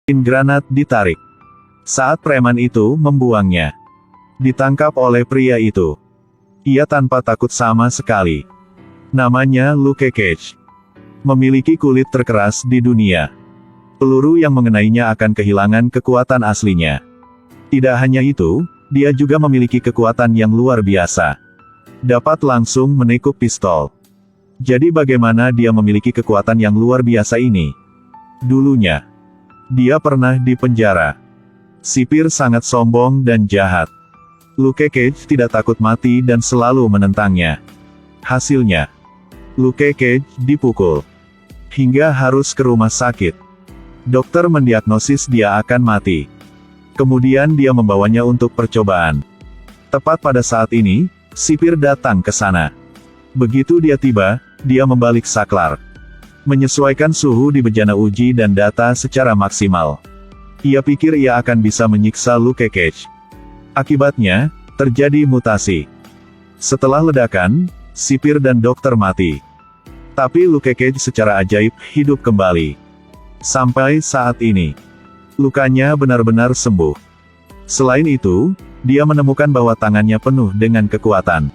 Granat ditarik. Saat preman itu membuangnya, ditangkap oleh pria itu. Ia tanpa takut sama sekali. Namanya Luke Cage. Memiliki kulit terkeras di dunia. Peluru yang mengenainya akan kehilangan kekuatan aslinya. Tidak hanya itu, dia juga memiliki kekuatan yang luar biasa. Dapat langsung menekuk pistol. Jadi bagaimana dia memiliki kekuatan yang luar biasa ini? Dulunya, dia pernah di penjara. Sipir sangat sombong dan jahat. Luke Cage tidak takut mati dan selalu menentangnya. Hasilnya, Luke Cage dipukul hingga harus ke rumah sakit. Dokter mendiagnosis dia akan mati. Kemudian dia membawanya untuk percobaan. Tepat pada saat ini, sipir datang ke sana. Begitu dia tiba, dia membalik saklar. Menyesuaikan suhu di bejana uji dan data secara maksimal. Ia pikir ia akan bisa menyiksa Luke Cage. Akibatnya, terjadi mutasi. Setelah ledakan, sipir dan dokter mati. Tapi Luke Cage secara ajaib hidup kembali. Sampai saat ini, lukanya benar-benar sembuh. Selain itu, dia menemukan bahwa tangannya penuh dengan kekuatan.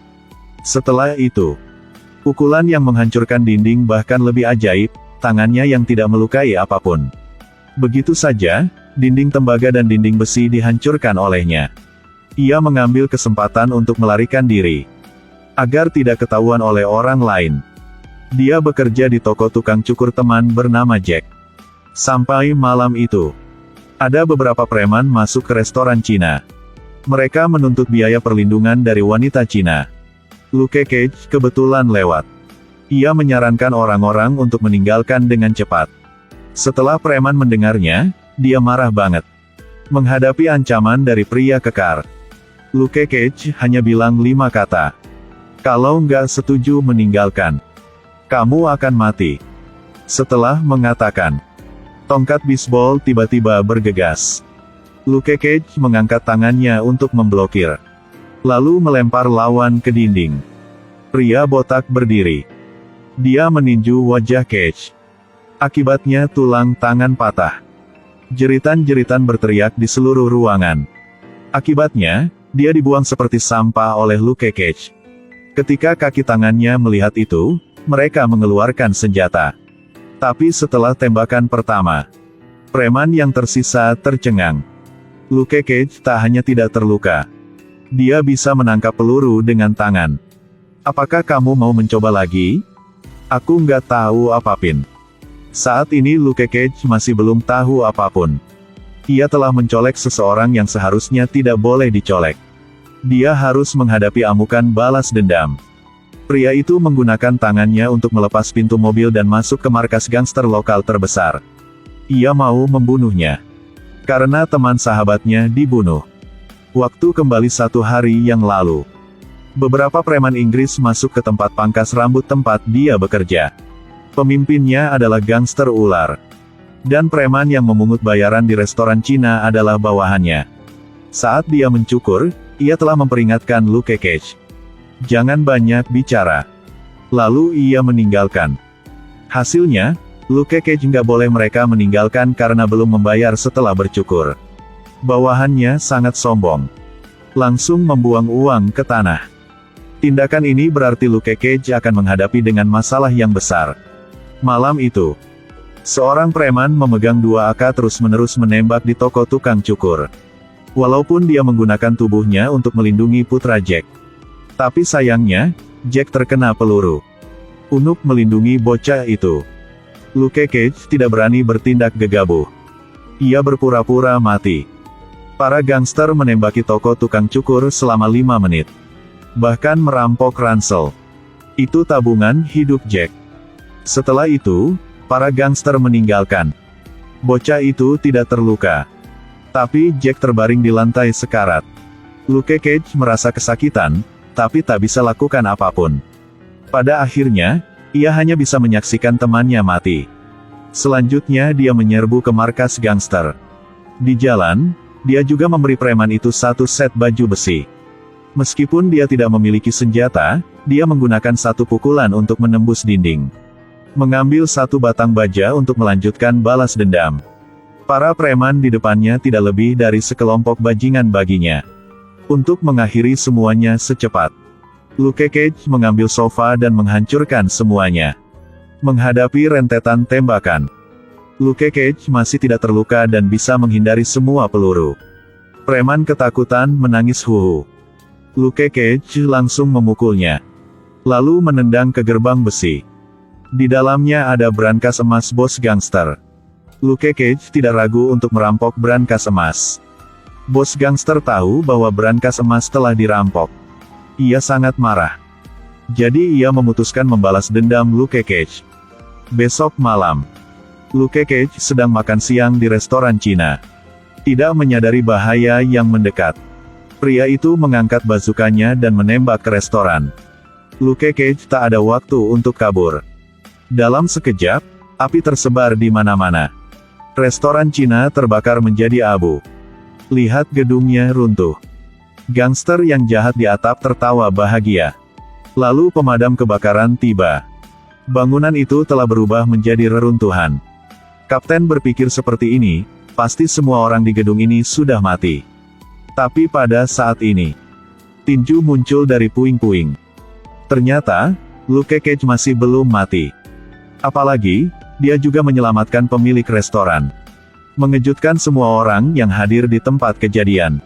Setelah itu, pukulan yang menghancurkan dinding bahkan lebih ajaib, tangannya yang tidak melukai apapun. Begitu saja, dinding tembaga dan dinding besi dihancurkan olehnya. Ia mengambil kesempatan untuk melarikan diri, agar tidak ketahuan oleh orang lain. Dia bekerja di toko tukang cukur teman bernama Jack. Sampai malam itu, ada beberapa preman masuk ke restoran Cina. Mereka menuntut biaya perlindungan dari wanita Cina. Luke Cage kebetulan lewat. Ia menyarankan orang-orang untuk meninggalkan dengan cepat. Setelah preman mendengarnya, dia marah banget. Menghadapi ancaman dari pria kekar, Luke Cage hanya bilang 5 kata. Kalau nggak setuju meninggalkan, kamu akan mati. Setelah mengatakan, tongkat bisbol tiba-tiba bergegas. Luke Cage mengangkat tangannya untuk memblokir. Lalu melempar lawan ke dinding. Pria botak berdiri. Dia meninju wajah Cage. Akibatnya tulang tangan patah. Jeritan-jeritan berteriak di seluruh ruangan. Akibatnya, dia dibuang seperti sampah oleh Luke Cage. Ketika kaki tangannya melihat itu, mereka mengeluarkan senjata. Tapi setelah tembakan pertama, preman yang tersisa tercengang. Luke Cage tak hanya tidak terluka. Dia bisa menangkap peluru dengan tangan. Apakah kamu mau mencoba lagi? Aku nggak tahu apapun. Saat ini Luke Cage masih belum tahu apapun. Ia telah mencolek seseorang yang seharusnya tidak boleh dicolek. Dia harus menghadapi amukan balas dendam. Pria itu menggunakan tangannya untuk melepas pintu mobil dan masuk ke markas gangster lokal terbesar. Ia mau membunuhnya. Karena teman sahabatnya dibunuh. Waktu kembali 1 hari yang lalu. Beberapa preman Inggris masuk ke tempat pangkas rambut tempat dia bekerja. Pemimpinnya adalah gangster ular. Dan preman yang memungut bayaran di restoran Cina adalah bawahannya. Saat dia mencukur, ia telah memperingatkan Luke Cage. Jangan banyak bicara. Lalu ia meninggalkan. Hasilnya, Luke Cage nggak boleh mereka meninggalkan karena belum membayar setelah bercukur. Bawahannya sangat sombong. Langsung membuang uang ke tanah. Tindakan ini berarti Luke Cage akan menghadapi dengan masalah yang besar. Malam itu, seorang preman memegang 2 AK terus-menerus menembak di toko tukang cukur. Walaupun dia menggunakan tubuhnya untuk melindungi putra Jack. Tapi sayangnya, Jack terkena peluru. Untuk melindungi bocah itu, Luke Cage tidak berani bertindak gegabah. Ia berpura-pura mati. Para gangster menembaki toko tukang cukur selama 5 menit. Bahkan merampok ransel. Itu tabungan hidup Jack. Setelah itu, para gangster meninggalkan. Bocah itu tidak terluka. Tapi Jack terbaring di lantai sekarat. Luke Cage merasa kesakitan, tapi tak bisa lakukan apapun. Pada akhirnya, ia hanya bisa menyaksikan temannya mati. Selanjutnya dia menyerbu ke markas gangster. Di jalan, dia juga memberi preman itu 1 set baju besi. Meskipun dia tidak memiliki senjata, dia menggunakan 1 pukulan untuk menembus dinding. Mengambil 1 batang baja untuk melanjutkan balas dendam. Para preman di depannya tidak lebih dari sekelompok bajingan baginya. Untuk mengakhiri semuanya secepat, Luke Cage mengambil sofa dan menghancurkan semuanya. Menghadapi rentetan tembakan, Luke Cage masih tidak terluka dan bisa menghindari semua peluru. Preman ketakutan menangis huhu. Luke Cage langsung memukulnya, lalu menendang ke gerbang besi. Di dalamnya ada brankas emas bos gangster. Luke Cage tidak ragu untuk merampok brankas emas. Bos gangster tahu bahwa brankas emas telah dirampok. Ia sangat marah. Jadi ia memutuskan membalas dendam Luke Cage. Besok malam, Luke Cage sedang makan siang di restoran Cina. Tidak menyadari bahaya yang mendekat, pria itu mengangkat bazukanya dan menembak ke restoran. Luke Cage tak ada waktu untuk kabur. Dalam sekejap, api tersebar di mana-mana. Restoran Cina terbakar menjadi abu. Lihat gedungnya runtuh. Gangster yang jahat di atap tertawa bahagia. Lalu pemadam kebakaran tiba. Bangunan itu telah berubah menjadi reruntuhan. Kapten berpikir seperti ini, pasti semua orang di gedung ini sudah mati. Tapi pada saat ini, tinju muncul dari puing-puing. Ternyata, Luke Cage masih belum mati. Apalagi, dia juga menyelamatkan pemilik restoran. Mengejutkan semua orang yang hadir di tempat kejadian.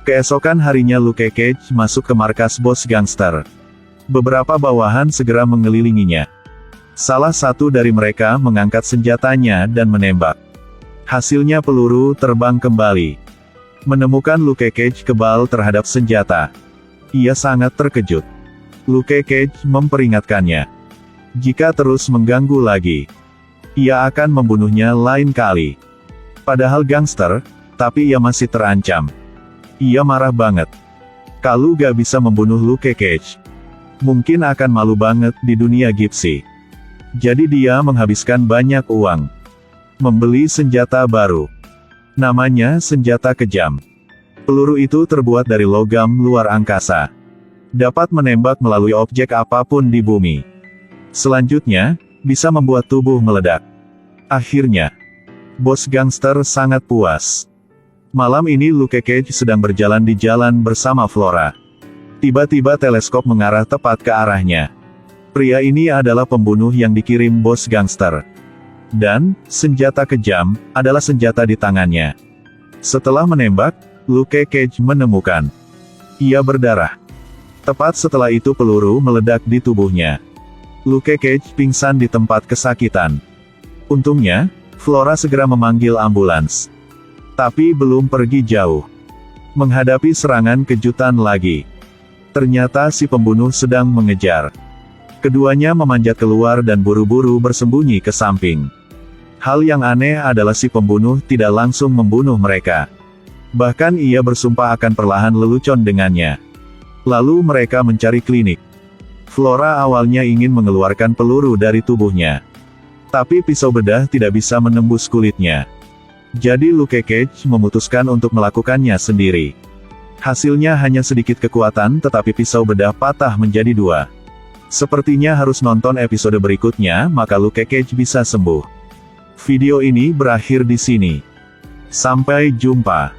Keesokan harinya Luke Cage masuk ke markas bos gangster. Beberapa bawahan segera mengelilinginya. Salah satu dari mereka mengangkat senjatanya dan menembak. Hasilnya peluru terbang kembali. Menemukan Luke Cage kebal terhadap senjata, ia sangat terkejut. Luke Cage memperingatkannya. Jika terus mengganggu lagi, ia akan membunuhnya lain kali. Padahal gangster, tapi ia masih terancam. Ia marah banget. Kalau gak bisa membunuh Luke Cage, mungkin akan malu banget di dunia gipsi. Jadi dia menghabiskan banyak uang, membeli senjata baru. Namanya senjata kejam. Peluru itu terbuat dari logam luar angkasa. Dapat menembak melalui objek apapun di bumi. Selanjutnya, bisa membuat tubuh meledak. Akhirnya, bos gangster sangat puas. Malam ini Luke Cage sedang berjalan di jalan bersama Flora. Tiba-tiba teleskop mengarah tepat ke arahnya. Pria ini adalah pembunuh yang dikirim bos gangster. Dan, senjata kejam, adalah senjata di tangannya. Setelah menembak, Luke Cage menemukan. Ia berdarah. Tepat setelah itu peluru meledak di tubuhnya. Luke Cage pingsan di tempat kesakitan. Untungnya, Flora segera memanggil ambulans. Tapi belum pergi jauh. Menghadapi serangan kejutan lagi. Ternyata si pembunuh sedang mengejar. Keduanya memanjat keluar dan buru-buru bersembunyi ke samping. Hal yang aneh adalah si pembunuh tidak langsung membunuh mereka. Bahkan ia bersumpah akan perlahan lelucon dengannya. Lalu mereka mencari klinik. Flora awalnya ingin mengeluarkan peluru dari tubuhnya. Tapi pisau bedah tidak bisa menembus kulitnya. Jadi Luke Cage memutuskan untuk melakukannya sendiri. Hasilnya hanya sedikit kekuatan tetapi pisau bedah patah menjadi dua. Sepertinya harus nonton episode berikutnya maka Luke Cage bisa sembuh. Video ini berakhir di sini. Sampai jumpa.